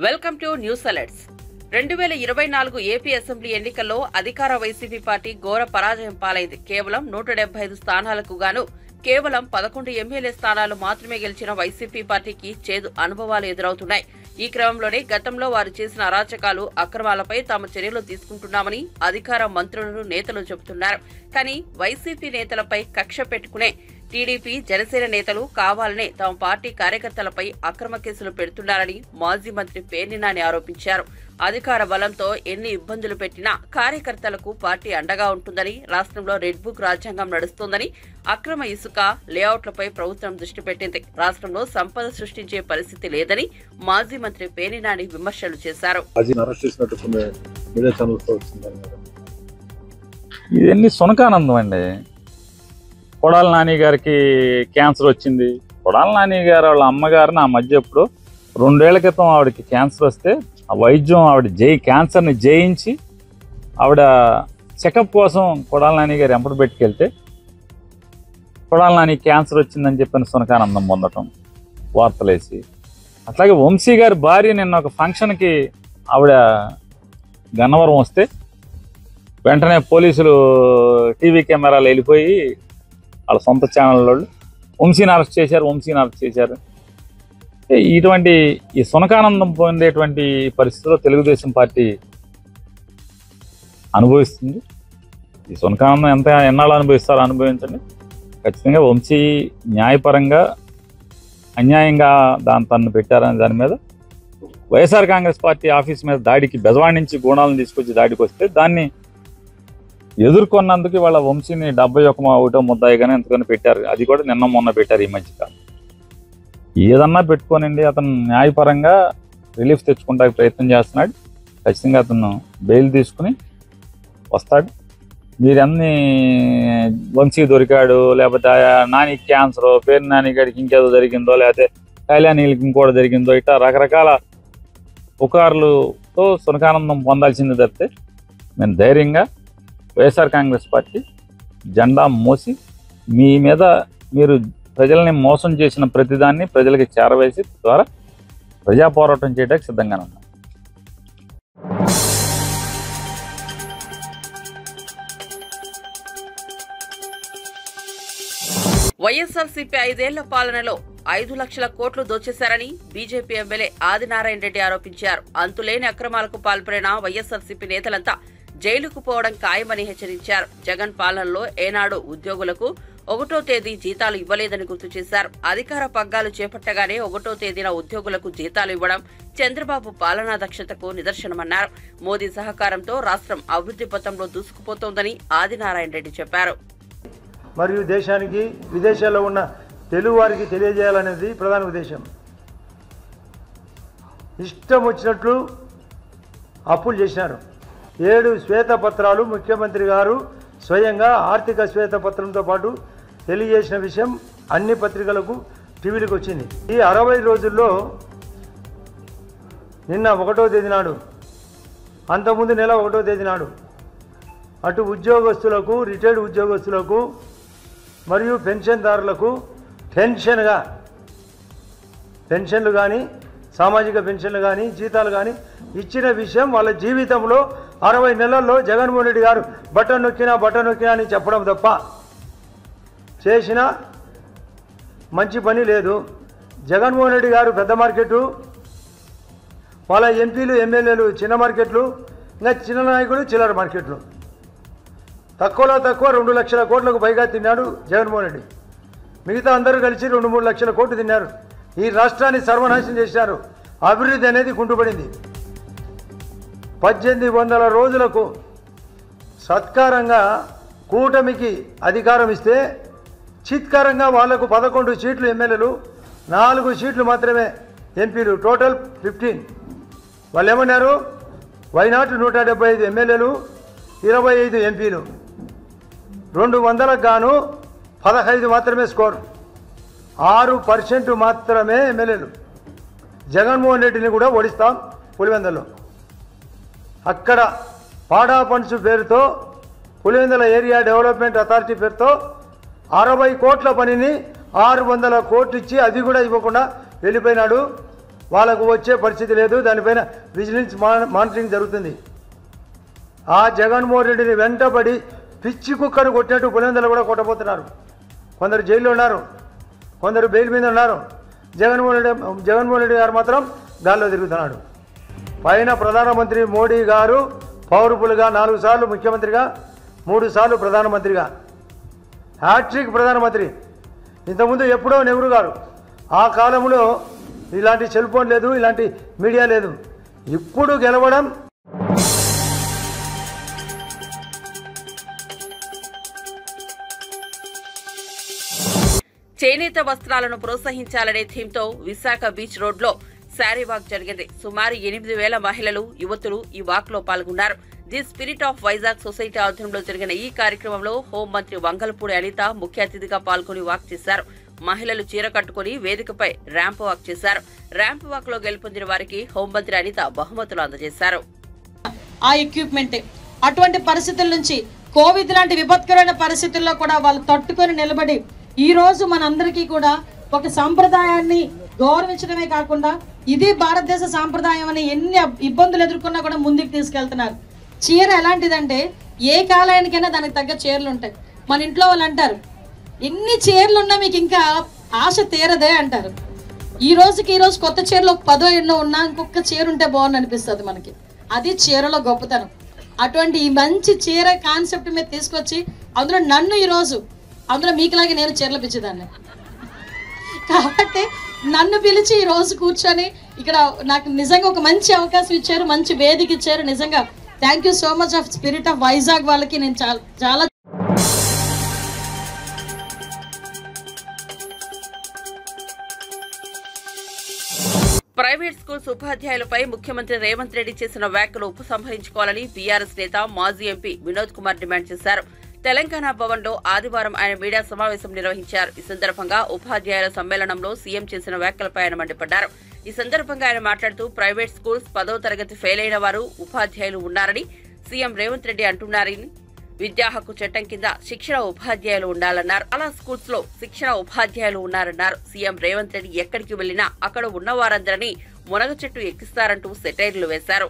Welcome to news alerts. 2024 AP assembly ఎన్నికల్లో అధికార YCP party ఘోర పరాజయం పాలైంది. కేవలం 175 స్థానాలకు గాను కేవలం 11 ఎమ్మెల్యే స్థానాలు మాత్రమే గెలిచిన వైసీపీ పార్టీకి చేదు అనుభవాలు ఎదురవుతున్నాయి. ఈ క్రమంలోనే గతంలో వారు చేసిన అరాచకాలు, అక్రమాలపై తాము చర్యలు తీసుకుంటున్నామని అధికార మంత్రులు, నేతలు చెబుతున్నారు. కానీ వైసీపీ నేతలపై కక్ష పెట్టుకునే టీడీపీ, జనసేన నేతలు కావాలనే తమ పార్టీ కార్యకర్తలపై అక్రమ కేసులు పెడుతున్నారని మాజీ మంత్రి పేర్ని నాని ఆరోపించారు. అధికార బలంతో ఎన్ని ఇబ్బందులు పెట్టినా కార్యకర్తలకు పార్టీ అండగా ఉంటుందని, రాష్ట్రంలో రెడ్ బుక్ రాజ్యాంగం నడుస్తోందని, అక్రమ ఇసుక లేఅవుట్లపై ప్రభుత్వం దృష్టి పెట్టింది. రాష్ట్రంలో సంపద సృష్టించే పరిస్థితి లేదని మాజీ మంత్రి పేర్ని నాని విమర్శలు చేశారు. ఇవన్నీ సునకానందం అండి. కొడాల నాని గారికి క్యాన్సర్ వచ్చింది. కొడాల నాని గారు వాళ్ళ అమ్మగారిని ఆ మధ్య ఎప్పుడు 2 ఏళ్ల క్రితం ఆవిడకి క్యాన్సర్ వస్తే ఆ వైద్యం ఆవిడ క్యాన్సర్ని జయించి ఆవిడ చెకప్ కోసం కొడాల నాని గారు ఎంపటి పెట్టుకెళ్తే కొడాల నాని క్యాన్సర్ వచ్చిందని చెప్పిన సునకానందం పొందటం వార్తలేసి. అట్లాగే వంశీ గారి భార్య నిన్న ఒక ఫంక్షన్కి ఆవిడ గన్నవరం వస్తే వెంటనే పోలీసులు టీవీ కెమెరాలు వెళ్ళిపోయి వాళ్ళ సొంత ఛానల్ వాళ్ళు వంశీని అరెస్ట్ చేశారు. ఇటువంటి ఈ సునకానందం పొందేటువంటి పరిస్థితుల్లో తెలుగుదేశం పార్టీ అనుభవిస్తుంది. ఈ సునకానందం ఎన్నాళ్ళు అనుభవిస్తారో అనుభవించండి. ఖచ్చితంగా వంశీ న్యాయపరంగా అన్యాయంగా తన్ను పెట్టారని దాని మీద వైఎస్ఆర్ కాంగ్రెస్ పార్టీ ఆఫీస్ మీద దాడికి బెజవాడి నుంచి గూణాలను తీసుకొచ్చి దాడికి వస్తే దాన్ని ఎదుర్కొన్నందుకు వాళ్ళ వంశీని 71 ముద్దాయిగానే ఎంతగానో పెట్టారు. అది కూడా నిన్న మొన్న పెట్టారు. ఈ మధ్యకాలం ఏదన్నా పెట్టుకోనండి, అతను న్యాయపరంగా రిలీఫ్ తెచ్చుకుంటానికి ప్రయత్నం చేస్తున్నాడు. ఖచ్చితంగా అతను బెయిల్ తీసుకుని వస్తాడు. మీరన్నీ వంశీ దొరికాడు, లేకపోతే నాని క్యాన్సర్, పేరు నాని గారికి ఇంకేదో జరిగిందో, లేకపోతే కళ్యాణికి ఇంకోటి జరిగిందో, ఇట్లా రకరకాల పుకార్లతో సునకానందం పొందాల్సింది తప్పితే మేము ధైర్యంగా వైఎస్ఆర్ కాంగ్రెస్ పార్టీ జెండా మోసి మీ మీద మీరు ప్రజల్ని మోసం చేసిన ప్రతిదాన్ని ప్రజలకి చేరవేసి ద్వారా ప్రజా పోరాటం చేయడానికి సిద్ధంగానే ఉన్నాం. వైఎస్ఆర్సీపీ 5 ఏళ్ల పాలనలో 5 లక్షల కోట్లు దోచేశారని బీజేపీ ఎమ్మెల్యే ఆదినారాయణ రెడ్డి ఆరోపించారు. అంతులేని అక్రమాలకు పాల్పడిన వైఎస్ఆర్సీపీ నేతలంతా జైలుకు పోవడం ఖాయమని హెచ్చరించారు. జగన్ పాలనలో ఏనాడు ఉద్యోగులకు 1వ తేదీ జీతాలు ఇవ్వలేదని గుర్తు చేశారు. అధికార పగ్గాలు చేపట్టగానే 1వ తేదీన ఉద్యోగులకు జీతాలు ఇవ్వడం చంద్రబాబు పాలనా దక్షతకు నిదర్శనమన్నారు. మోదీ సహకారంతో రాష్ట్రం అభివృద్ధి పథంలో దూసుకుపోతోందని ఆదినారాయణ రెడ్డి చెప్పారు. మరియు దేశానికి, విదేశాల్లో ఉన్న తెలుగు వారికి తెలియజేయాలనేది ప్రధాన ఉద్దేశం. ఇష్టం వచ్చినట్లు అప్పులు చేసినారు. 7 శ్వేతపత్రాలు ముఖ్యమంత్రి గారు స్వయంగా ఆర్థిక శ్వేతపత్రంతో పాటు తెలియజేసిన విషయం అన్ని పత్రికలకు, టీవీలకు వచ్చింది. ఈ 60 రోజుల్లో నిన్న 1వ తేదీ నాడు, అంతకుముందు నెల 1వ తేదీ నాడు అటు ఉద్యోగస్తులకు, రిటైర్డ్ ఉద్యోగస్తులకు మరియు పెన్షన్దారులకు టెన్షన్గా పెన్షన్లు కానీ, సామాజిక పెన్షన్లు కానీ, జీతాలు కానీ ఇచ్చిన విషయం వాళ్ళ జీవితంలో 60 నెలల్లో జగన్మోహన్ రెడ్డి గారు బటన్ నొక్కినా అని చెప్పడం తప్ప చేసిన మంచి పని లేదు. జగన్మోహన్ రెడ్డి గారు పెద్ద మార్కెట్లు, వాళ్ళ ఎంపీలు, ఎమ్మెల్యేలు చిన్న మార్కెట్లు, ఇంకా చిన్న నాయకులు చిల్లర మార్కెట్లు. తక్కువలో తక్కువ 2 లక్షల కోట్లకు పైగా తిన్నాడు జగన్మోహన్ రెడ్డి. మిగతా అందరూ కలిసి 2-3 లక్షల కోట్లు తిన్నారు. ఈ రాష్ట్రాన్ని సర్వనాశనం చేశారు. అభివృద్ధి అనేది కుంటుపడింది. 1800 రోజులకు సత్కారంగా కూటమికి అధికారం ఇస్తే చిత్కారంగా వాళ్లకు 11 సీట్లు ఎమ్మెల్యేలు, 4 సీట్లు మాత్రమే ఎంపీలు, టోటల్ 15. వాళ్ళు ఏమన్నారు? వైనాట్ 175 ఎమ్మెల్యేలు, 25 ఎంపీలు, 200కు గాను 15 మాత్రమే స్కోర్, 6% మాత్రమే ఎమ్మెల్యేలు. జగన్మోహన్ రెడ్డిని కూడా ఓడిస్తాం పులివెందులలో. అక్కడ పాడా ఫండ్స్ పేరుతో, పులివెందుల ఏరియా డెవలప్మెంట్ అథారిటీ పేరుతో 60 కోట్ల పనిని 600 కోట్లు ఇచ్చి అది కూడా ఇవ్వకుండా వెళ్ళిపోయినాడు. వాళ్ళకు వచ్చే పరిస్థితి లేదు. దానిపైన విజిలెన్స్ మానిటరింగ్ జరుగుతుంది. ఆ జగన్మోహన్ రెడ్డిని వెంటబడి పిచ్చి కుక్కను కొట్టినట్టు పులివెందులు కూడా కొట్టబోతున్నారు. కొందరు జైల్లో ఉన్నారు, కొందరు బెయిల్ మీద ఉన్నారు. జగన్మోహన్ రెడ్డి గారు మాత్రం గాల్లో తిరుగుతున్నాడు. పైన ప్రధానమంత్రి మోడీ గారు పవర్ఫుల్గా 4 సార్లు ముఖ్యమంత్రిగా, 3 సార్లు ప్రధానమంత్రిగా, హ్యాట్రిక్ ప్రధానమంత్రి. ఇంతకుముందు ఎప్పుడో నెహ్రూ గారు. ఆ కాలంలో ఇలాంటి సెల్ ఫోన్ లేదు, ఇలాంటి మీడియా లేదు. ఇప్పుడు గెలవడం చేనేత వస్త్రాలను ప్రోత్సహించాలనే థీమ్తో విశాఖ బీచ్ రోడ్లో శారీ వాక్ జరిగింది. సుమారు 8,000 మహిళలు, యువతులు ఈ వాక్ లో పాల్గొన్నారు. The spirit of Vizag society ఆధ్వర్యంలో జరిగిన ఈ కార్యక్రమంలో హోంమంత్రి వంగలపూడి అనిత ముఖ్య అతిథిగా పాల్గొని వాక్ చేశారు. మహిళలు చీర కట్టుకుని వేదికపై ర్యాంప్ వాక్ చేశారు. ర్యాంప్ వాక్ లో గెలుపొందిన వారికి హోంమంత్రి అనిత బహుమతులు అందజేశారు. ఆ ఎక్విప్మెంట్ అటువంటి పరిస్థితుల నుంచి కోవిడ్ లాంటి విపత్కరమైన పరిస్థితుల్లో కూడా వాళ్ళు తట్టుకొని నిలబడి ఈ రోజు మనందరికీ కూడా ఒక సాంప్రదాయాన్ని గౌరవించడమే కాకుండా ఇది భారతదేశ సాంప్రదాయం అని ఎన్ని ఇబ్బందులు ఎదుర్కొన్నా కూడా ముందుకు తీసుకెళ్తున్నారు. చీర ఎలాంటిదంటే ఏ కాలానికైనా దానికి తగ్గ చీరలు ఉంటాయి. మన ఇంట్లో వాళ్ళు అంటారు, ఎన్ని చీరలు ఉన్నా మీకు ఇంకా ఆశ తీరదే అంటారు. ఈ రోజు కొత్త చీరలు 10 ఎన్నో ఉన్నా ఇంకొక చీర ఉంటే బాగుంది అనిపిస్తుంది మనకి. అది చీరలో గొప్పతనం. అటువంటి ఈ మంచి చీర కాన్సెప్ట్ మీద తీసుకొచ్చి అందులో నన్ను అందులో మీకులాగే నేను చీరలు పిచ్చేదాన్ని కాబట్టి నన్ను పిలిచి ఈ రోజు కూర్చొని ఇక్కడ నాకు నిజంగా ఒక మంచి అవకాశం ఇచ్చారు, మంచి వేదిక ఇచ్చారు. నిజంగా thank you so much of spirit of Vizag వాళ్ళకి నేను చాలా ప్రైవేట్ స్కూల్స్ ఉపాధ్యాయులపై ముఖ్యమంత్రి రేవంత్ రెడ్డి చేసిన వ్యాఖ్యలు ఉపసంహరించుకోవాలని బీఆర్ఎస్ నేత మాజీ ఎంపీ వినోద్ కుమార్ డిమాండ్ చేశారు. తెలంగాణ భవన్లో ఆదివారం ఆయన మీడియా సమావేశం నిర్వహించారు. ఈ సందర్భంగా ఉపాధ్యాయుల సమ్మేళనంలో సీఎం చేసిన వ్యాఖ్యలపై ఆయన మండిపడ్డారు. ఈ సందర్భంగా ఆయన మాట్లాడుతూ ప్రైవేట్ స్కూల్స్ 10వ తరగతి ఫెయిల్ అయిన వారు ఉపాధ్యాయులు ఉన్నారని సీఎం రేవంత్ రెడ్డి అంటున్నారని, విద్యా హక్కు చట్టం కింద శిక్షణ ఉపాధ్యాయులు ఉండాలన్నారు. అలా స్కూల్స్ లో శిక్షణ ఉపాధ్యాయులు ఉన్నారన్నారు. సీఎం రేవంత్ రెడ్డి ఎక్కడికి వెళ్లినా అక్కడ ఉన్న వారందరినీ మునగ చెట్టు ఎక్కిస్తారంటూ సెటైర్లు వేశారు.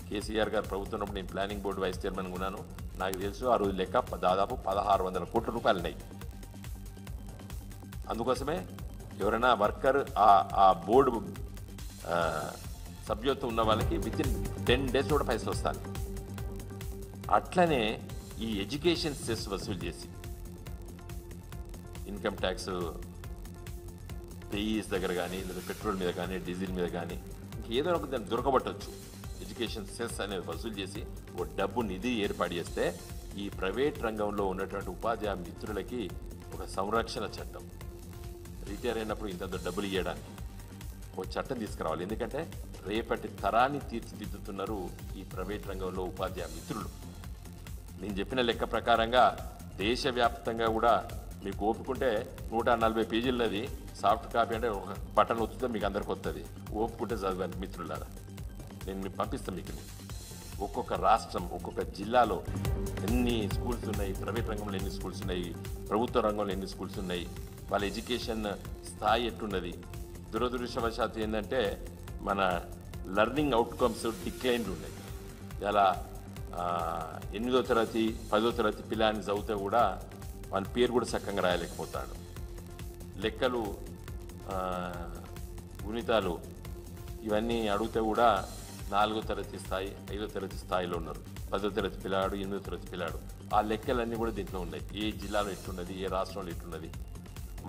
కేసీఆర్ గారు ప్రభుత్వం నేను ప్లానింగ్ బోర్డు వైస్ చైర్మన్ ఉన్నాను. నాకు తెలుసు ఆ రోజు లెక్క దాదాపు 1600 కోట్ల రూపాయలు ఉన్నాయి. అందుకోసమే ఎవరైనా వర్కర్ ఆ బోర్డు సభ్యత్వం ఉన్న వాళ్ళకి వితిన్ 10 days కూడా పైసలు వస్తాయి. అట్లనే ఈ ఎడ్యుకేషన్ సెస్ వసూలు చేసి ఇన్కమ్ ట్యాక్స్ పేఈస్ దగ్గర కానీ లేదా పెట్రోల్ మీద కానీ డీజిల్ మీద కానీ ఇంకేదో ఒక దాన్ని దొరకబట్టవచ్చు. ఎడ్యుకేషన్ సెస్ అనేది వసూలు చేసి ఒక డబ్బు నిధి ఏర్పాటు చేస్తే ఈ ప్రైవేట్ రంగంలో ఉన్నటువంటి ఉపాధ్యాయ మిత్రులకి ఒక సంరక్షణ చట్టం, రిటైర్ అయినప్పుడు ఇంత డబ్బులు ఇవ్వడానికి ఒక చట్టం తీసుకురావాలి. ఎందుకంటే రేపటి తరాన్ని తీర్చిదిద్దుతున్నారు ఈ ప్రైవేట్ రంగంలో ఉపాధ్యాయ మిత్రులు. నేను చెప్పిన లెక్క ప్రకారంగా దేశవ్యాప్తంగా కూడా మీకు ఓపుకుంటే 140 పేజీలది సాఫ్ట్ కాపీ అంటే ఒక బటన్ వస్తుందో మీకు అందరికి వస్తుంది. ఓపుకుంటే చదవండి మిత్రులారా, నేను మీకు పంపిస్తాను. మీకు ఒక్కొక్క రాష్ట్రం ఒక్కొక్క జిల్లాలో ఎన్ని స్కూల్స్ ఉన్నాయి, ప్రైవేట్ రంగంలో ఎన్ని స్కూల్స్ ఉన్నాయి, ప్రభుత్వ రంగంలో ఎన్ని స్కూల్స్ ఉన్నాయి, వాళ్ళ ఎడ్యుకేషన్ స్థాయి ఎట్టున్నది. దురదృష్టవశాత్తు ఏంటంటే మన లెర్నింగ్ అవుట్కమ్స్ డిక్లైన్లు ఉన్నాయి. ఇలా 8వ తరగతి 10వ తరగతి పిల్లాన్ని చదివితే కూడా వాళ్ళ పేరు కూడా చక్కగా రాయలేకపోతాడు. లెక్కలు గుణితాలు ఇవన్నీ అడిగితే కూడా 4వ తరగతి స్థాయి 5వ తరగతి స్థాయిలో ఉన్నారు. 10వ తరగతి పిల్లాడు 8వ తరగతి పిల్లాడు ఆ లెక్కలన్నీ కూడా దీంట్లో ఉన్నాయి. ఏ జిల్లాలో ఎట్లున్నది, ఏ రాష్ట్రంలో ఎట్లున్నది.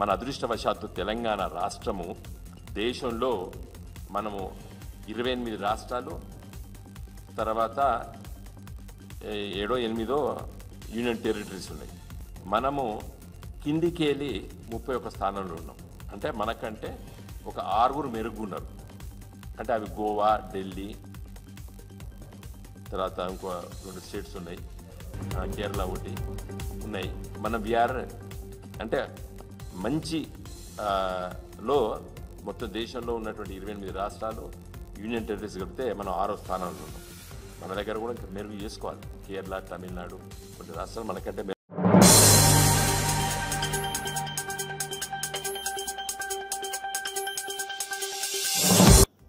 మన అదృష్టవశాత్తు తెలంగాణ రాష్ట్రము దేశంలో మనము 28 రాష్ట్రాలు తర్వాత 7 8 యూనియన్ టెరిటరీస్ ఉన్నాయి. మనము కిందికి వెళ్ళి 31 స్థానంలో ఉన్నాం. అంటే మనకంటే ఒక 6 మెరుగున్నారు. అంటే అవి గోవా, ఢిల్లీ, తర్వాత ఇంకో 2 స్టేట్స్ ఉన్నాయి, కేరళ ఒకటి ఉన్నాయి. మనం వీఆర్ అంటే మంచి లో మొత్తం దేశంలో ఉన్నటువంటి 28 రాష్ట్రాలు యూనియన్ టెరిటరీస్ కలిపితే మనం 6వ స్థానంలో ఉన్నాం. మన దగ్గర కూడా ఇంకా మెరుగు చేసుకోవాలి. కేరళ, తమిళనాడు కొన్ని రాష్ట్రాలు మనకంటే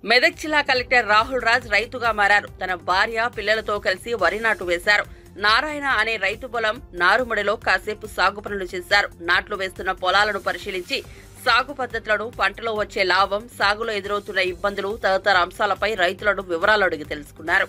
మెదక్ జిల్లా కలెక్టర్ రాహుల్ రాజ్ రైతుగా మారారు. తన భార్య పిల్లలతో కలిసి వరి నాటు వేశారు. నారాయణ అనే రైతు పొలం నారుమడిలో కాసేపు సాగు పనులు చేశారు. నాట్లు వేస్తున్న పొలాలను పరిశీలించి సాగు పద్ధతులను, పంటలో వచ్చే లాభం, సాగులో ఎదురవుతున్న ఇబ్బందులు తదితర అంశాలపై రైతులను వివరాలు అడిగి తెలుసుకున్నారు.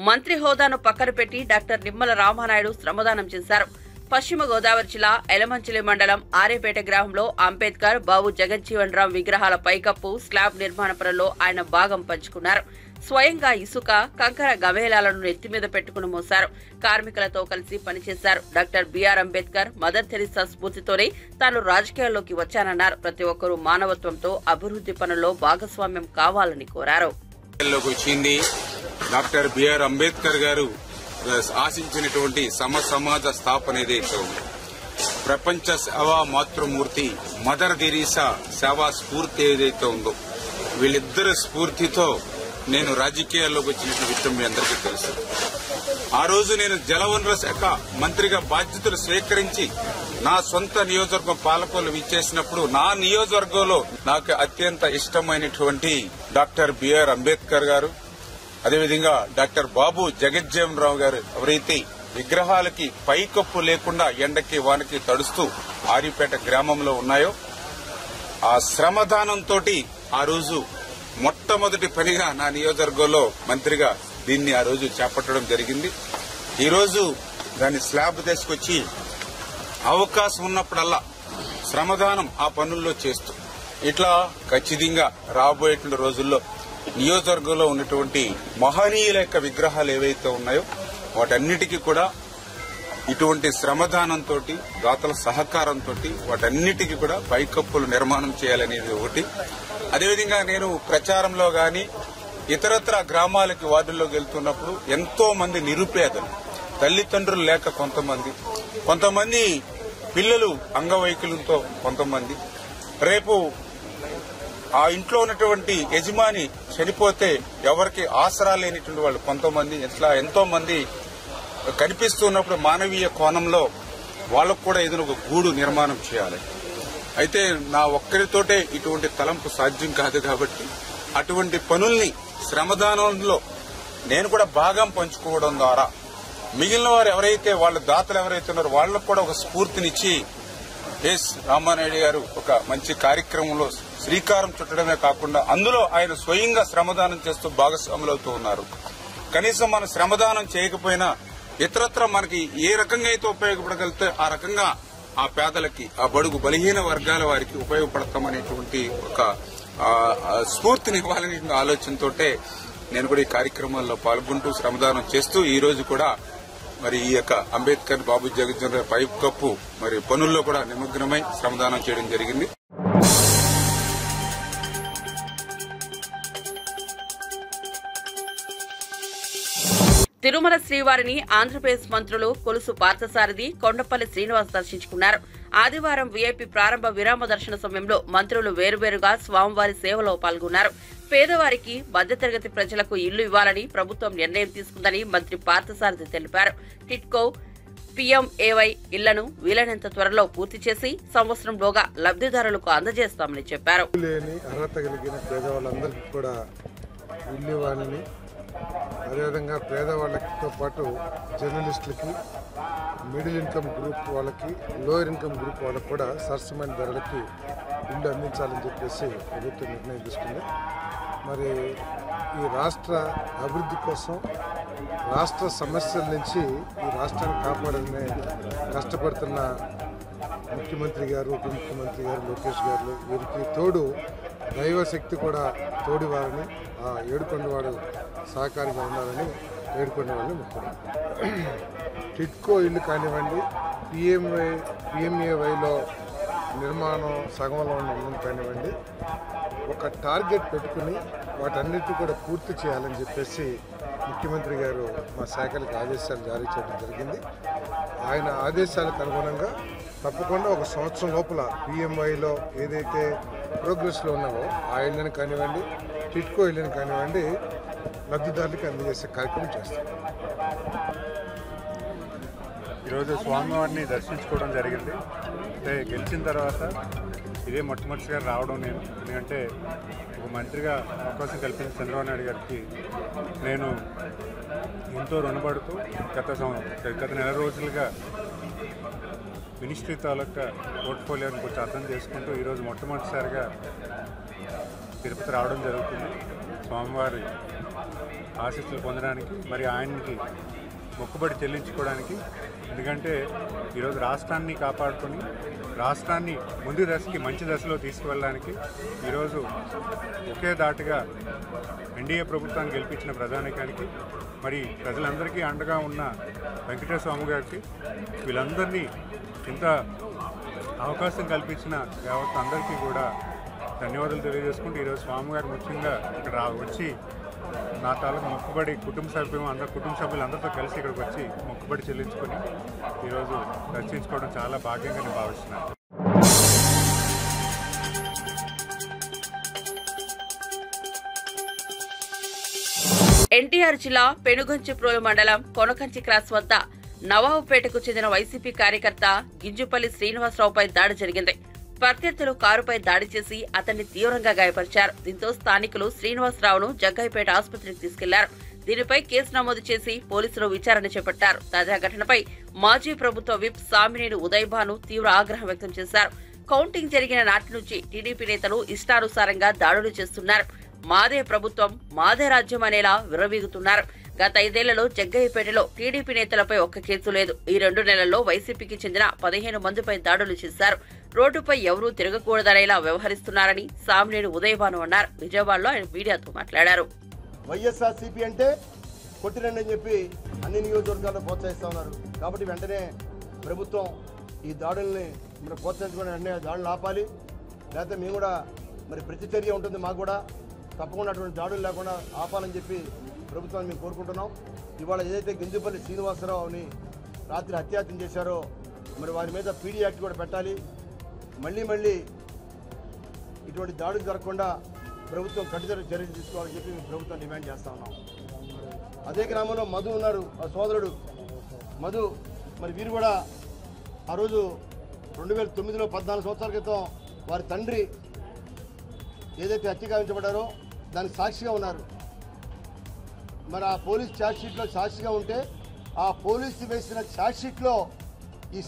మంత్రి హోదాను పక్కన పెట్టి డాక్టర్ నిమ్మల రామానాయుడు శ్రమదానం చేశారు. పశ్చిమ గోదావరి జిల్లా ఎలమంచిలి మండలం ఆరేపేట గ్రామంలో అంబేద్కర్, బాబు జగజ్జీవన్ రామ్ విగ్రహాల పైకప్పు, స్లాబ్ నిర్మాణ పనుల్లో ఆయన భాగం పంచుకున్నారు. స్వయంగా ఇసుక, కంకర గవేలాలను నెత్తిమీద పెట్టుకుని మోశారు. కార్మికులతో కలిసి పనిచేశారు. Doctor BR Ambedkar, Mother Teresa స్ఫూర్తితోనే తాను రాజకీయాల్లోకి వచ్చానన్నారు. ప్రతి ఒక్కరూ మానవత్వంతో అభివృద్ధి పనుల్లో భాగస్వామ్యం కావాలని కోరారు. డాక్టర్ బిఆర్ అంబేద్కర్ గారు ఆశించినటువంటి సమాజ స్థాపన ఏదైతే ఉంది, ప్రపంచ సేవా మాతృమూర్తి మదర్ తెరీసా సేవా స్ఫూర్తి ఏదైతే ఉందో, వీళ్ళిద్దరి స్ఫూర్తితో నేను రాజకీయాల్లోకి వచ్చిన విషయం మీ అందరికీ తెలుసు. ఆ రోజు నేను జలవనరుల శాఖ మంత్రిగా బాధ్యతలు స్వీకరించి నా సొంత నియోజకవర్గం పాలకొల్లు విచ్చేసినప్పుడు నా నియోజకవర్గంలో నాకు అత్యంత ఇష్టమైనటువంటి డాక్టర్ బిఆర్ అంబేద్కర్ గారు, అదేవిధంగా డాక్టర్ బాబు జగజ్జీవన్ రావు గారు ఎవరైతే విగ్రహాలకి పైకప్పు లేకుండా ఎండకి వానకి తడుస్తూ ఆరిపేట గ్రామంలో ఉన్నాయో, ఆ శ్రమదానంతో ఆ రోజు మొట్టమొదటి పనిగా నా నియోజకవర్గంలో మంత్రిగా దీన్ని ఆ రోజు చేపట్టడం జరిగింది. ఈ రోజు దాన్ని స్లాబ్ తీసుకొచ్చి అవకాశం ఉన్నప్పుడల్లా శ్రమదానం ఆ పనుల్లో చేస్తూ ఇట్లా ఖచ్చితంగా రాబోయేటువంటి రోజుల్లో నియోజకవర్గంలో ఉన్నటువంటి మహనీయుల యొక్క విగ్రహాలు ఏవైతే ఉన్నాయో వాటన్నిటికీ కూడా ఇటువంటి శ్రమదానంతో, దాతల సహకారంతో వాటన్నిటికీ కూడా పైకప్పులు నిర్మాణం చేయాలనేది ఒకటి. అదేవిధంగా నేను ప్రచారంలో గాని ఇతరత్ర గ్రామాలకి వార్డుల్లోకి వెళ్తున్నప్పుడు ఎంతో మంది నిరుపేదలు, తల్లిదండ్రులు లేక కొంతమంది పిల్లలు అంగవైకల్యంతో, కొంతమంది రేపు ఆ ఇంట్లో ఉన్నటువంటి యజమాని చనిపోతే ఎవరికి ఆసరా లేనిటువంటి వాళ్ళు కొంతమంది, ఇట్లా ఎంతో మంది కనిపిస్తున్నప్పుడు మానవీయ కోణంలో వాళ్ళకు కూడా ఏదైనా ఒక గూడు నిర్మాణం చేయాలి. అయితే నా ఒక్కరితోటే ఇటువంటి తలంపు సాధ్యం కాదు కాబట్టి అటువంటి పనుల్ని శ్రమదానంలో నేను కూడా భాగం పంచుకోవడం ద్వారా మిగిలిన వారు ఎవరైతే వాళ్ళ దాతలు ఎవరైతే ఉన్నారో వాళ్ళకు కూడా ఒక స్ఫూర్తినిచ్చి ఎస్ రామానాయుడు గారు ఒక మంచి కార్యక్రమంలో శ్రీకారం చుట్టడమే కాకుండా అందులో ఆయన స్వయంగా శ్రమదానం చేస్తూ భాగస్వాములవుతూ ఉన్నారు. కనీసం మనం శ్రమదానం చేయకపోయినా ఇతరత్ర మనకి ఏ రకంగా అయితే ఉపయోగపడగలిగితే ఆ రకంగా ఆ పేదలకి, ఆ బడుగు బలహీన వర్గాల వారికి ఉపయోగపడతామనేటువంటి ఒక స్ఫూర్తిని ఇవ్వాలనే ఆలోచనతోటే నేను కూడా ఈ కార్యక్రమాల్లో పాల్గొంటూ శ్రమదానం చేస్తూ ఈ రోజు కూడా మరి ఈ యొక్క అంబేద్కర్ బాబు జగజ్జీవన్ పైప్ కప్పు మరి పనుల్లో కూడా నిమగ్నమై శ్రమదానం చేయడం జరిగింది. తిరుమల శ్రీవారిని ఆంధ్రప్రదేశ్ మంత్రులు కొలుసు పార్థసారథి, కొండపల్లి శ్రీనివాస్ దర్శించుకున్నారు. ఆదివారం వీఐపీ ప్రారంభ విరామ దర్శన సమయంలో మంత్రులు వేరువేరుగా స్వామివారి సేవలో పాల్గొన్నారు. పేదవారికి, మధ్యతరగతి ప్రజలకు ఇల్లు ఇవ్వాలని ప్రభుత్వం నిర్ణయం తీసుకుందని మంత్రి పార్థసారథి తెలిపారు. టిట్కో, పీఎంఏవై ఇళ్లను వీలైనంత త్వరలో పూర్తి చేసి సంవత్సరంలోగా లబ్దిదారులకు అందజేస్తామని చెప్పారు. అర్హత కలిగిన పేదవాళ్ళందరికీ కూడా ఇల్లు ఇవ్వాలని, అదేవిధంగా పేదవాళ్ళతో పాటు జర్నలిస్టులకి, మిడిల్ ఇన్కమ్ గ్రూప్ వాళ్ళకి, లోయర్ ఇన్కమ్ గ్రూప్ వాళ్ళకి కూడా సరసమైన ధరలకి ఇల్లు అందించాలని చెప్పేసి ప్రభుత్వం నిర్ణయం తీసుకుంది. మరి ఈ రాష్ట్ర అభివృద్ధి కోసం, రాష్ట్ర సమస్యల నుంచి ఈ రాష్ట్రాన్ని కాపాడాలని కష్టపడుతున్న ముఖ్యమంత్రి గారు, ఉప ముఖ్యమంత్రి గారు, లోకేష్ గారు, వీరికి తోడు దైవశక్తి కూడా తోడివారని, ఆ ఏడుకొండవాడు సహకారిగా ఉండాలని ఏడుకొండవాడిని ముఖ్యమంత్రి. టిట్కో ఇల్లు కానివ్వండి, పిఎంఏవైలో నిర్మాణం సగంలో ఉన్న ఇల్లు కానివ్వండి, ఒక టార్గెట్ పెట్టుకుని వాటన్నిటి కూడా పూర్తి చేయాలని చెప్పేసి ముఖ్యమంత్రి గారు మా శాఖలకు ఆదేశాలు జారీ చేయడం జరిగింది. ఆయన ఆదేశాలకు అనుగుణంగా తప్పకుండా ఒక సంవత్సరం లోపల పిఎంఐలో ఏదైతే ప్రోగ్రెస్లో ఉన్నావో ఆ ఇళ్ళని కానివ్వండి, టిట్కో ఇళ్ళని కానివ్వండి లబ్ధిదారులకి అందజేసే కార్యక్రమం చేస్తాం. ఈరోజు స్వామివారిని దర్శించుకోవడం జరిగింది. అంటే గెలిచిన తర్వాత ఇదే మొట్టమొదటిగా రావడం నేను, ఎందుకంటే ఒక మంత్రిగా అవకాశం కల్పించిన చంద్రబాబు నాయుడు గారికి నేను ఎంతో రుణపడుతూ గత నెల రోజులుగా మినిస్ట్రీ తాలూకా పోర్ట్ఫోలియోని కొంచెం అర్థం చేసుకుంటూ ఈరోజు మొట్టమొదటిసారిగా తిరుపతి రావడం జరుగుతుంది. స్వామివారి ఆశీస్సులు పొందడానికి, మరి ఆయనకి మొక్కుబడి చెల్లించుకోవడానికి. ఎందుకంటే ఈరోజు రాష్ట్రాన్ని కాపాడుకొని రాష్ట్రాన్ని ముందు దశకి మంచి దశలో తీసుకువెళ్ళడానికి ఈరోజు ఒకే దాటిగా ఎన్డీఏ ప్రభుత్వాన్ని గెలిపించిన ప్రధానికానికి, మరి ప్రజలందరికీ అండగా ఉన్న వెంకటేశ్వర స్వామి గారికి, వీళ్ళందరినీ ఇంత అవకాశం కల్పించిన యావత్ అందరికీ కూడా ధన్యవాదాలు తెలియజేసుకుంటూ ఈరోజు స్వామిగారు ముఖ్యంగా ఇక్కడ వచ్చి నా తాలూకు మొక్కుబడి కుటుంబ సభ్యులందరితో కలిసి ఇక్కడికి వచ్చి మొక్కుబడి చెల్లించుకొని ఈరోజు దర్శించుకోవడం చాలా భాగ్యంగా నేను భావిస్తున్నాను. ఎన్టీఆర్ జిల్లా పెనుగంచిప్రోలు మండలం కొనకంచి క్రాస్ వద్ద నవాబుపేటకు చెందిన వైసీపీ కార్యకర్త గింజుపల్లి శ్రీనివాసరావుపై దాడి జరిగింది. ప్రత్యర్థులు కారుపై దాడి చేసి అతన్ని తీవ్రంగా గాయపరిచారు. దీంతో స్థానికులు శ్రీనివాసరావును జగ్గయ్యపేట ఆసుపత్రికి తీసుకెళ్లారు. దీనిపై కేసు నమోదు చేసి పోలీసులు విచారణ చేపట్టారు. తాజా ఘటనపై మాజీ ప్రభుత్వ విప్ సామినేని ఉదయభాను తీవ్ర ఆగ్రహం వ్యక్తం చేశారు. కౌంటింగ్ జరిగిన నాటి నుంచి టీడీపీ నేతలు ఇష్టానుసారంగా దాడులు చేస్తున్నారు. మాదే ప్రభుత్వం, మాదే రాజ్యం అనేలా విర్రవీగుతున్నారు. గత 5 ఏళ్లలో జగ్గయ్యపేటలో టీడీపీ నేతలపై ఒక్క కేసు లేదు. ఈ 2 నెలల్లో వైసీపీకి చెందిన 15 మందిపై దాడులు చేశారు. రోడ్డుపై ఎవరూ తిరగకూడదనేలా వ్యవహరిస్తున్నారని సామినేని ఉదయభాను అన్నారు. విజయవాడలో ఆయన మీడియాతో మాట్లాడారు. వైఎస్ఆర్సీపీ అంటే కొట్టిరండి అని చెప్పి అన్ని నియోజకవర్గాల్లో ప్రోత్సహిస్తూ ఉన్నారు. కాబట్టి వెంటనే ప్రభుత్వం ఈ దాడుల్ని ప్రోత్సహించుకుని వెంటనే దాడులు ఆపాలి. లేకపోతే మేము కూడా మరి ప్రతిచర్య ఉంటుంది, మాకు కూడా తప్పకుండా అటువంటి దాడులు లేకుండా ఆపాలని చెప్పి ప్రభుత్వాన్ని మేము కోరుకుంటున్నాం. ఇవాళ ఏదైతే గింజుపల్లి శ్రీనివాసరావుని రాత్రి హత్యాయత్నం చేశారో మరి వారి మీద పీడీ యాక్ట్ కూడా పెట్టాలి. మళ్ళీ ఇటువంటి దాడులు జరగకుండా ప్రభుత్వం కఠిన చర్యలు తీసుకోవాలని చెప్పి మేము ప్రభుత్వం డిమాండ్ చేస్తా ఉన్నాం. అదే గ్రామంలో మధు ఉన్నారు, ఆ సోదరుడు మధు. మరి వీరు కూడా ఆ రోజు 2009లో 14 సంవత్సరాల క్రితం వారి తండ్రి ఏదైతే హత్య గావించబడ్డారో దానికి సాక్షిగా ఉన్నారు. మరి ఆ పోలీస్ ఛార్జ్షీట్లో సాక్షిగా ఉంటే ఆ పోలీసు వేసిన ఛార్జ్షీట్లో ఈ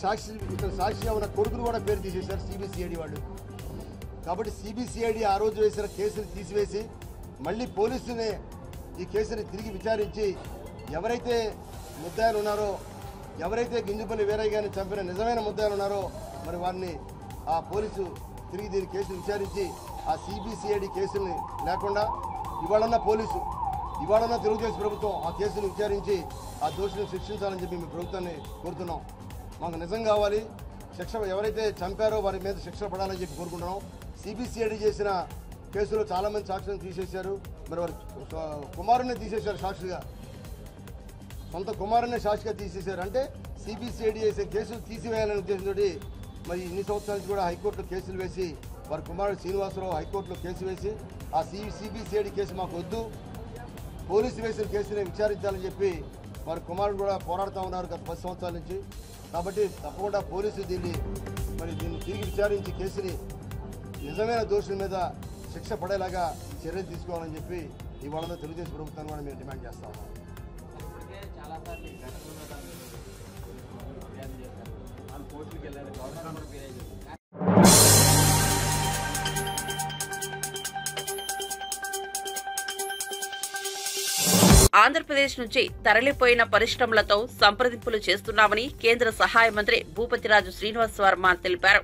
ఇక్కడ సాక్షిగా ఉన్న కొడుకును కూడా పేరు తీసేశారు సిబిసిఐడి వాళ్ళు. కాబట్టి సిబిసిఐడి ఆ రోజు వేసిన కేసుని తీసివేసి మళ్ళీ పోలీసులనే ఈ కేసుని తిరిగి విచారించి ఎవరైతే ముద్దాయిలు ఉన్నారో, ఎవరైతే గింజపల్లి వీరయ్య గారిని చంపిన నిజమైన ముద్దాయిలు ఉన్నారో మరి వారిని ఆ పోలీసు తిరిగి దీని కేసును విచారించి ఆ సిబిసిఐడి కేసుని లేకుండా ఇవాళన్న పోలీసు, ఇవాళన్న తెలుగుదేశం ప్రభుత్వం ఆ కేసును విచారించి ఆ దోషులను శిక్షించాలని చెప్పి మీ ప్రభుత్వాన్ని కోరుతున్నాం. మాకు నిజం కావాలి, శిక్ష ఎవరైతే చంపారో వారి మీద శిక్ష పడాలని చెప్పి కోరుకుంటున్నాం. సిబిసిఐడి చేసిన కేసులో చాలామంది సాక్షులను తీసేశారు. మరి వారి కుమారుని తీసేశారు సాక్షిగా, సొంత కుమారుని సాక్షిగా తీసేశారు. అంటే సిబిసిఐడి చేసే కేసులు తీసివేయాలనే ఉద్దేశంతో మరి ఇన్ని సంవత్సరాల నుంచి కూడా హైకోర్టులో కేసులు వేసి వారి కుమారుడు శ్రీనివాసరావు హైకోర్టులో కేసు వేసి ఆ సిబిసిఐడి కేసు మాకు వద్దు, పోలీసు వేసిన కేసుని విచారించాలని చెప్పి వారి కుమారుడు కూడా పోరాడుతూ ఉన్నారు గత 10 సంవత్సరాల నుంచి. కాబట్టి తప్పకుండా పోలీసు దీన్ని తిరిగి విచారించి కేసుని నిజమైన దోషుల మీద శిక్ష పడేలాగా చర్యలు తీసుకోవాలని చెప్పి ఇవాళ తెలుగుదేశం ప్రభుత్వాన్ని కూడా మేము డిమాండ్ చేస్తా ఉన్నాం. ఆంధ్రప్రదేశ్ నుంచి తరలిపోయిన పరిశ్రమలతో సంప్రదింపులు చేస్తున్నామని కేంద్ర సహాయ మంత్రి భూపతిరాజు శ్రీనివాస్ వర్మ తెలిపారు.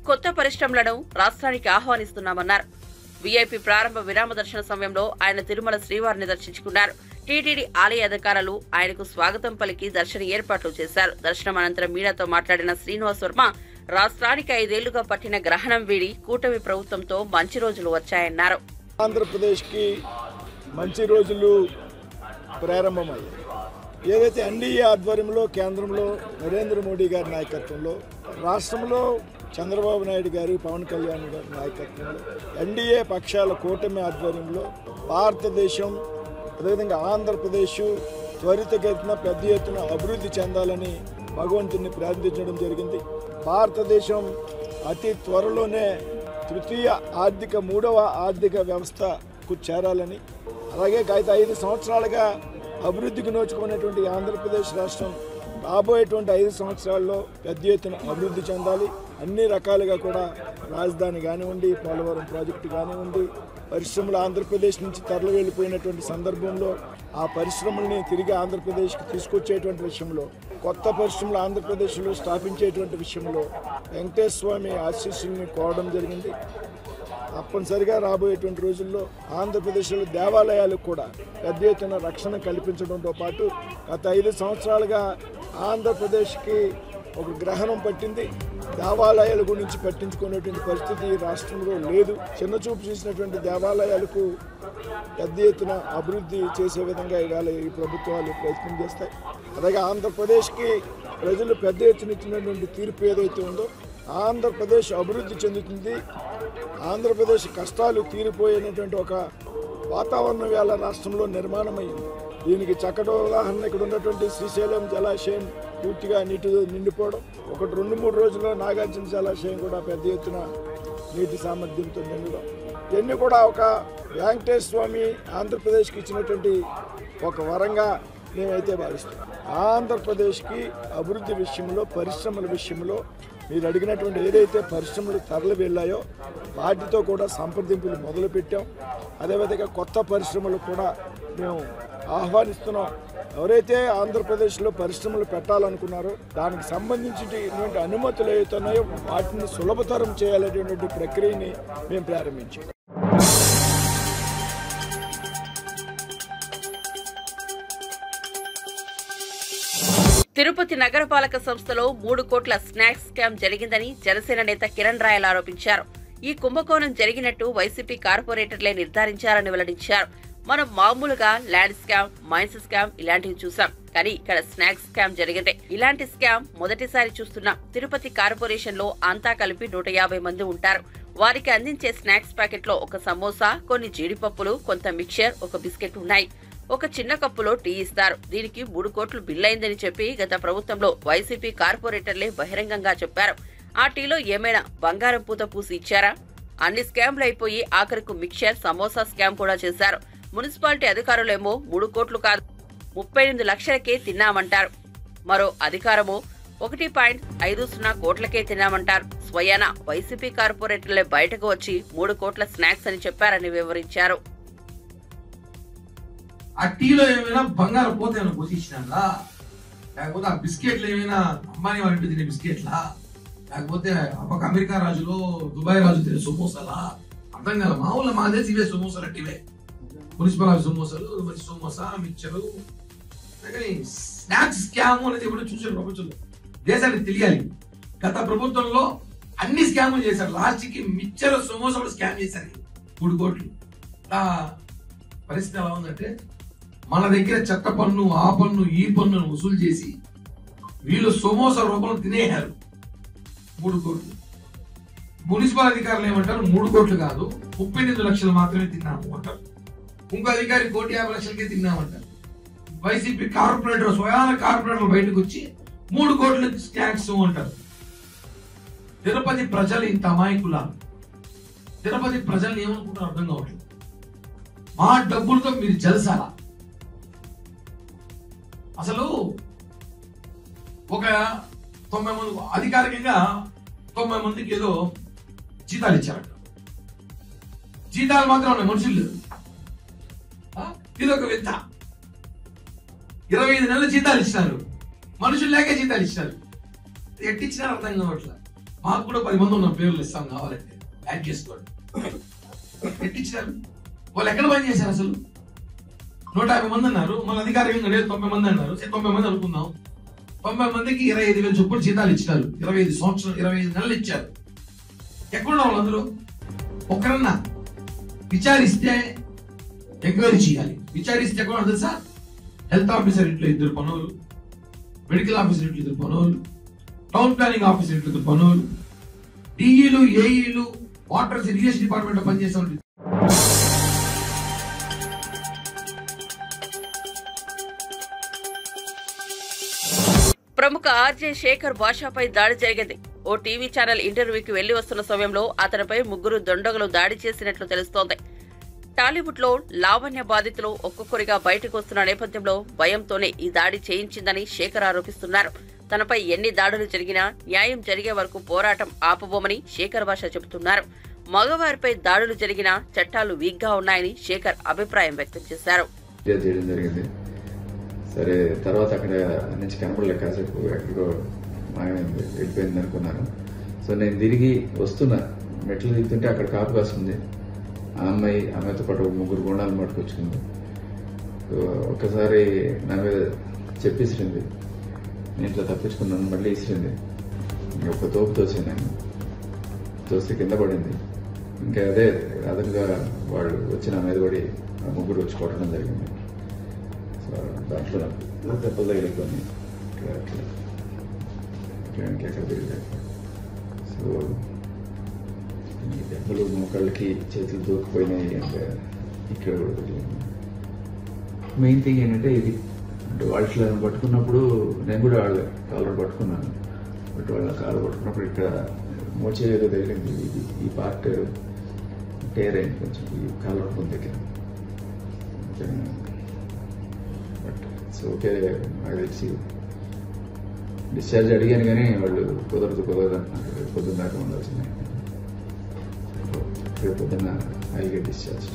కొత్త పరిశ్రమలను రాష్ట్రానికి ఆహ్వానిస్తున్నామన్నారు. వీఐపీ ప్రారంభ విరామ దర్శన సమయంలో ఆయన తిరుమల శ్రీవారిని దర్శించుకున్నారు. టీటీడీ ఆలయ అధికారులు ఆయనకు స్వాగతం పలికి దర్శన ఏర్పాట్లు చేశారు. దర్శనం అనంతరం మీడియాతో మాట్లాడిన శ్రీనివాస్ వర్మ రాష్ట్రానికి 5 ఏళ్లుగా పట్టిన గ్రహణం వీడి కూటమి ప్రభుత్వంతో మంచి రోజులు వచ్చాయన్నారు. ఆంధ్రప్రదేశ్కి మంచి రోజులు ప్రారంభమయ్యాయి. ఏదైతే ఎన్డీఏ ఆధ్వర్యంలో కేంద్రంలో నరేంద్ర మోడీ గారి నాయకత్వంలో, రాష్ట్రంలో చంద్రబాబు నాయుడు గారు, పవన్ కళ్యాణ్ గారి నాయకత్వంలో, ఎన్డీఏ పక్షాల కూటమి ఆధ్వర్యంలో భారతదేశం అదేవిధంగా ఆంధ్రప్రదేశ్ త్వరితగతిన పెద్ద ఎత్తున అభివృద్ధి చెందాలని భగవంతుని ప్రార్థించడం జరిగింది. భారతదేశం అతి త్వరలోనే మూడవ ఆర్థిక వ్యవస్థకు చేరాలని, అలాగే గత 5 సంవత్సరాలుగా అభివృద్ధికి నోచుకున్నటువంటి ఆంధ్రప్రదేశ్ రాష్ట్రం రాబోయేటువంటి 5 సంవత్సరాల్లో పెద్ద ఎత్తున అభివృద్ధి చెందాలి. అన్ని రకాలుగా కూడా రాజధాని కానివ్వండి, పోలవరం ప్రాజెక్టు కానివ్వండి, పరిశ్రమలు ఆంధ్రప్రదేశ్ నుంచి తరలి వెళ్ళిపోయినటువంటి సందర్భంలో ఆ పరిశ్రమల్ని తిరిగి ఆంధ్రప్రదేశ్కి తీసుకొచ్చేటువంటి విషయంలో, కొత్త పరిశ్రమలు ఆంధ్రప్రదేశ్లో స్థాపించేటువంటి విషయంలో వెంకటేశ్వర స్వామి ఆశీస్సుల్ని కోరడం జరిగింది. తప్పనిసరిగా రాబోయేటువంటి రోజుల్లో ఆంధ్రప్రదేశ్లో దేవాలయాలకు కూడా పెద్ద ఎత్తున రక్షణ కల్పించడంతో పాటు గత 5 సంవత్సరాలుగా ఆంధ్రప్రదేశ్కి ఒక గ్రహణం పట్టింది. దేవాలయాల గురించి పట్టించుకునేటువంటి పరిస్థితి రాష్ట్రంలో లేదు. చిన్నచూపు చూసినటువంటి దేవాలయాలకు పెద్ద ఎత్తున అభివృద్ధి చేసే విధంగా ఇవాళ ఈ ప్రభుత్వాలు ప్రయత్నం చేస్తాయి. అలాగే ఆంధ్రప్రదేశ్కి ప్రజలు పెద్ద ఎత్తున ఇచ్చినటువంటి తీర్పు ఏదైతే ఉందో, ఆంధ్రప్రదేశ్ అభివృద్ధి చెందుతుంది, ఆంధ్రప్రదేశ్ కష్టాలు తీరిపోయినటువంటి ఒక వాతావరణం వేళ రాష్ట్రంలో నిర్మాణమైంది. దీనికి చక్కటి ఉదాహరణ ఇక్కడ ఉన్నటువంటి శ్రీశైలం జలాశయం పూర్తిగా నీటితో నిండిపోవడం, 2-3 రోజుల్లో నాగార్జున జలాశయం కూడా పెద్ద ఎత్తున నీటి సామర్థ్యంతో నిండడం, ఇవన్నీ కూడా ఒక వెంకటేశ్వర స్వామి ఆంధ్రప్రదేశ్కి ఇచ్చినటువంటి ఒక వరంగా మేమైతే భావిస్తున్నాం. ఆంధ్రప్రదేశ్కి అభివృద్ధి విషయంలో, పరిశ్రమల విషయంలో మీరు అడిగినటువంటి ఏదైతే పరిశ్రమలు తరలి వెళ్ళాయో వాటితో కూడా సంప్రదింపులు మొదలుపెట్టాం. అదేవిధంగా కొత్త పరిశ్రమలు కూడా మేము ఆహ్వానిస్తున్నాం. ఎవరైతే ఆంధ్రప్రదేశ్లో పరిశ్రమలు పెట్టాలనుకున్నారో దానికి సంబంధించినటువంటి అనుమతులు ఏవైతున్నాయో వాటిని సులభతరం చేయాలనేటువంటి ప్రక్రియని మేము ప్రారంభించాం. తిరుపతి నగరపాలక సంస్థలో 3 కోట్ల స్నాక్స్ స్కామ్ జరిగిందని జనసేన నేత కిరణ్ రాయల్ ఆరోపించారు. ఈ కుంభకోణం జరిగినట్టు వైసీపీ కార్పొరేటర్లే నిర్ధారించారని వెల్లడించారు. మనం మామూలుగా ల్యాండ్ స్కామ్, మైన్స్ స్కామ్ ఇలాంటివి చూసాం, కానీ ఇక్కడ స్నాక్స్ స్కామ్ జరిగింది. ఇలాంటి స్కామ్ మొదటిసారి చూస్తున్నాం. తిరుపతి కార్పొరేషన్ లో అంతా కలిపి 150 మంది ఉంటారు. వారికి అందించే స్నాక్స్ ప్యాకెట్ లో ఒక సమోసా, కొన్ని జీడిపప్పులు, కొంత మిక్చర్, ఒక బిస్కెట్ ఉన్నాయి. ఒక చిన్న కప్పులో టీ ఇస్తారు. దీనికి 3 కోట్లు బిల్లయిందని చెప్పి గత ప్రభుత్వంలో వైసీపీ కార్పొరేటర్లే బహిరంగంగా చెప్పారు. ఆ టీలో ఏమైనా బంగారం పూత పూసి ఇచ్చారా? అన్ని స్కామ్లు అయిపోయి ఆఖరికి మిక్చర్, సమోసా స్కామ్ కూడా చేశారు. మున్సిపాలిటీ అధికారులేమో 3 కోట్లు కాదు 38 లక్షలకే తిన్నామంటారు. మరో అధికారమో 1.50 కోట్లకే తిన్నామంటారు. స్వయాన వైసీపీ కార్పొరేటర్లే బయటకు వచ్చి 3 కోట్ల స్నాక్స్ అని చెప్పారని వివరించారు. ఆ టీలో ఏమైనా బంగారు పోతే ఏమైనా పోషించినా, లేకపోతే ఆ బిస్కెట్లు ఏమైనా అంబానీ వాళ్ళ ఇంటి తినే బిస్కెట్లా, లేకపోతే ఒక అమెరికా రాజులో దుబాయ్ రాజు తినే సమోసాలా, అర్థం కాదు. మామూలు మా దేశం ఇవే సమోసాలు అట్టివే, మున్సిపల్ ఆఫీస్ సమోసాలు, మంచి సమోసా, మిక్చరు. స్నాక్స్ స్కామ్ అనేది ఎప్పుడో చూసారు ప్రపంచంలో. దేశానికి తెలియాలి. గత ప్రభుత్వంలో అన్ని స్కాములు చేశారు. లాస్ట్ కి మిక్చర్ సమోసా కూడా స్కామ్ చేశారు 3 కోట్లు. పరిస్థితి ఎలా ఉందంటే, మన దగ్గర చెత్త పన్ను, ఆ పన్ను, ఈ పన్నును వసూలు చేసి వీళ్ళు సమోసా రూపంలో తినేయారు 3 కోట్లు. మున్సిపల్ అధికారులు ఏమంటారు, 3 కోట్లు కాదు 38 లక్షలు మాత్రమే తిన్నాము అంటారు. ఇంకో అధికారి 1,50,00,000కే తిన్నామంటారు. వైసీపీ కార్పొరేటర్, స్వయాన కార్పొరేటర్లు బయటకు వచ్చి 3 కోట్ల స్నాక్స్ అంటారు. తిరుపతి ప్రజలు ఇంత అమాయకులా? తిరుపతి ప్రజల్ని ఏమనుకుంటారు అర్థం కావట్లేదు. మా డబ్బులతో మీరు జలసాలా? అసలు ఒక 90 మంది అధికారికంగా 90 మందికి ఏదో జీతాలు ఇచ్చారట. జీతాలు మాత్రం ఉన్నాయి, మనుషులు లేరు. ఇదొక వింత. 25 నెలల జీతాలు ఇచ్చినారు, మనుషులు లేక జీతాలు ఇచ్చినారు. ఎట్టిచ్చినారు అర్థం కావట్లేదు. మాకు కూడా 10 మంది ఉన్న పేర్లు ఇస్తాం కావాలంటే యాడ్ చేసుకోండి. ఎట్టిచ్చినారు? వాళ్ళు ఎక్కడ పని చేశారు? అసలు 150 మంది అన్నారు, మన అధికారికంగా 90 మంది అన్నారు. 90 మంది అనుకుందాం. 90 మందికి 25,000 చొప్పున జీతాలు ఇచ్చినారు. 25 నెలలు ఇచ్చారు. ఎక్కడున్నా వాళ్ళందరూ? ఒక్కరన్నా విచారిస్తే ఎంక్వైరీ చేయాలి. విచారిస్తే ఎక్కడ తెలుసా? హెల్త్ ఆఫీసర్ ఇంట్లో 2 పనులు, మెడికల్ ఆఫీసర్ ఇంట్లో 2 పనులు, టౌన్ ప్లానింగ్ ఆఫీసర్ ఇంట్లో 2 పనులు, డిఈలు, ఏఈలు, వాటర్ ఇరిగేషన్ డిపార్ట్మెంట్ లో పనిచేసే వాళ్ళు. ప్రముఖ ఆర్జే శేఖర్ భాషపై దాడి జరిగింది. ఓ టీవీ ఛానల్ ఇంటర్వ్యూకి వెళ్లి వస్తున్న సమయంలో అతనిపై 3 దుండగులు దాడి చేసినట్లు తెలుస్తోంది. టాలీవుడ్ లో లావణ్య బాధితులు ఒక్కొక్కరిగా బయటకు వస్తున్న నేపథ్యంలో భయంతోనే ఈ దాడి చేయించిందని శేఖర్ ఆరోపిస్తున్నారు. తనపై ఎన్ని దాడులు జరిగినా న్యాయం జరిగే వరకు పోరాటం ఆపబోమని శేఖర్ భాష చెబుతున్నారు. మగవారిపై దాడులు జరిగినా చట్టాలు వీక్గా ఉన్నాయని శేఖర్ అభిప్రాయం వ్యక్తం చేశారు. సరే, తర్వాత అక్కడ నుంచి కనపడలేదు, కాసేపు ఎక్కడికో మాయమైంది, వెళ్ళిపోయింది అనుకున్నాను. సో నేను తిరిగి వస్తున్నా, మెట్లు దిగుతుంటే అక్కడ కాపు కాస్తుంది. ఆ అమ్మాయితో పాటు 3 గుండాలు పట్టుకొచ్చుకుంది. ఒక్కసారి నా మీద చెప్పేసింది, నేను ఇట్లా తప్పించుకున్నాను, మళ్ళీ ఇసిరింది. ఒక తోపు తోసాను, తోస్తే కింద పడింది. ఇంకా అదే అదనుగా వాళ్ళు వచ్చి నా మీద పడి 3 వచ్చి కొట్టడం జరిగింది. సో దాంట్లో నాకు దెబ్బలు తగిలిపోయి ఎక్కడ తిరిగారు. సో ఈ దెబ్బలు మోకాళ్ళకి చేతులు దూకిపోయినాయి. అంటే ఇక్కడ కూడా తెలియదు. మెయిన్ థింగ్ ఏంటంటే ఇది, అంటే వాళ్ళ పట్టుకున్నప్పుడు నేను కూడా వాళ్ళ కాళ్ళు పట్టుకున్నాను. బట్ వాళ్ళ కాళ్ళు పట్టుకున్నప్పుడు ఇక్కడ మోచే ఏదో తగిలింది. ఈ పార్ట్ టేర్ అయింది కొంచెం, ఈ కాళ్ళు పట్టుకున్న దగ్గర. But it's okay. నాకు తెలిసి డిశ్చార్జ్ అడిగాను కానీ వాళ్ళు కుదరదు అంటున్నారు. పొద్దున్న దాకా ఉండాల్సిందే. రేపు పొద్దున్న ఐ గెట్ డిశ్చార్జ్.